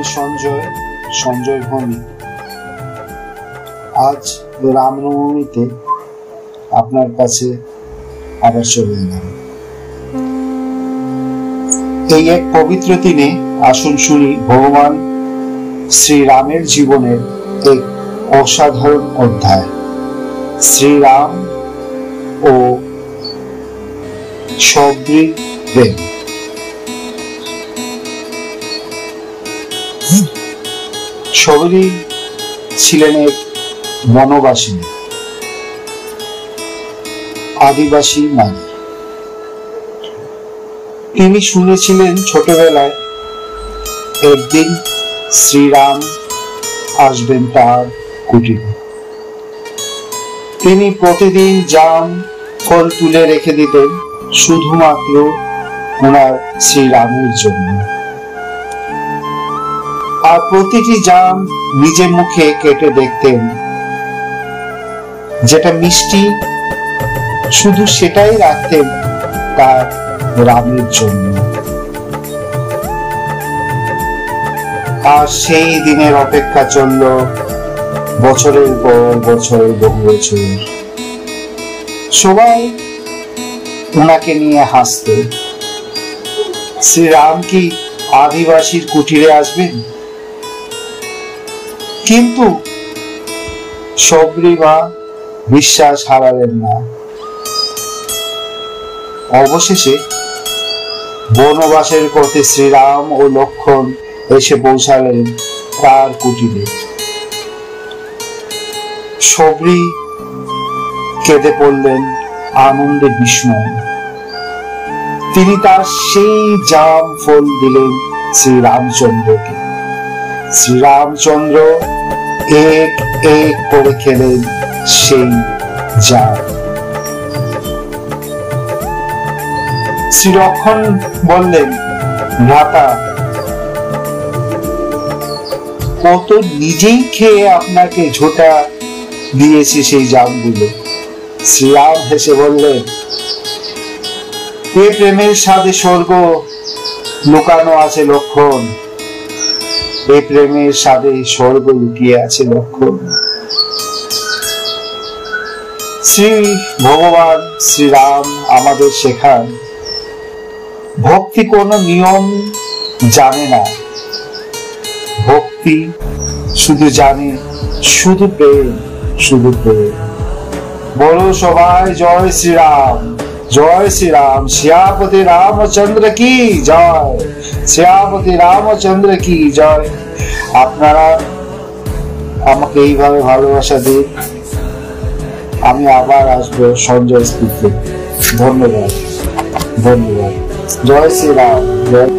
আমি সঞ্জয় সঞ্জয় ভৌমিক। আজ রামনবমীতে আপনার কাছে আবার চলে এলাম। এই এক পবিত্র দিনে আসুন শুনি ভগবান শ্রীরামের জীবনের এক অসাধারণ অধ্যায়, শ্রীরাম ও শবরীর প্রেম। শবরী ছিলেন এক বনবাসিনী, আদিবাসী নারী। তিনি শুনেছিলেন ছোটবেলায় একদিন শ্রীরাম আসবেন তার কুটিরে। তিনি প্রতিদিন জাম ফল তুলে রেখে দিতেন শুধুমাত্র ওনার শ্রীরামের জন্য, আর প্রতিটি জাম নিজের মুখে কেটে দেখতেন যেটা মিষ্টি, শুধু সেটাই রাখতেন তার রামের জন্য। আর সেই দিনের অপেক্ষা চলল বছরের পর বছরের বহু বছর। সবাই ওনাকে নিয়ে হাসত। শ্রীরাম কি আদিবাসীর কুটিরে আসবেন? কিন্তু শবরী মা বিশ্বাস হারালেন না। অবশেষে বনবাসের পথে শ্রীরাম ও লক্ষ্মণ এসে পৌঁছালেন তার কুটিরে। শবরী কেঁদে পড়লেন আনন্দে বিস্ময়। তিনি তার সেই জাম ফল দিলেন শ্রীরামচন্দ্রকে। শ্রীরামচন্দ্র এক এক করে খেলেন সেই জাম। শ্রীলক্ষ্মণ বললেন, ভ্রাতা, কত নিজেই খেয়ে আপনাকে ঝোঁটা দিয়েছে সেই জামগুলো। শ্রীরাম হেসে বললেন, এ প্রেমের স্বাদে স্বর্গ লুকানো আছে লক্ষ্মণ, এ প্রেমের স্বাদে স্বর্গ লুকিয়ে আছে লক্ষ্মণ। শ্রী ভগবান শ্রীরাম আমাদের শেখান, ভক্তি কোনো নিয়ম জানে না, ভক্তি শুধু জানে শুধু প্রেম, শুধু প্রেম। বলো সবাই জয় শ্রীরাম, জয় শ্রীরাম। শ্যামপতি রামচন্দ্র কি জয়, শ্যামপতি রামচন্দ্র কি জয়। আপনারা আমাকে এইভাবে ভালোবাসা দিন, আমি আবার আসবো সঞ্জয় স্পিকে। ধন্যবাদ, ধন্যবাদ। জয় শ্রীরাম, জয়।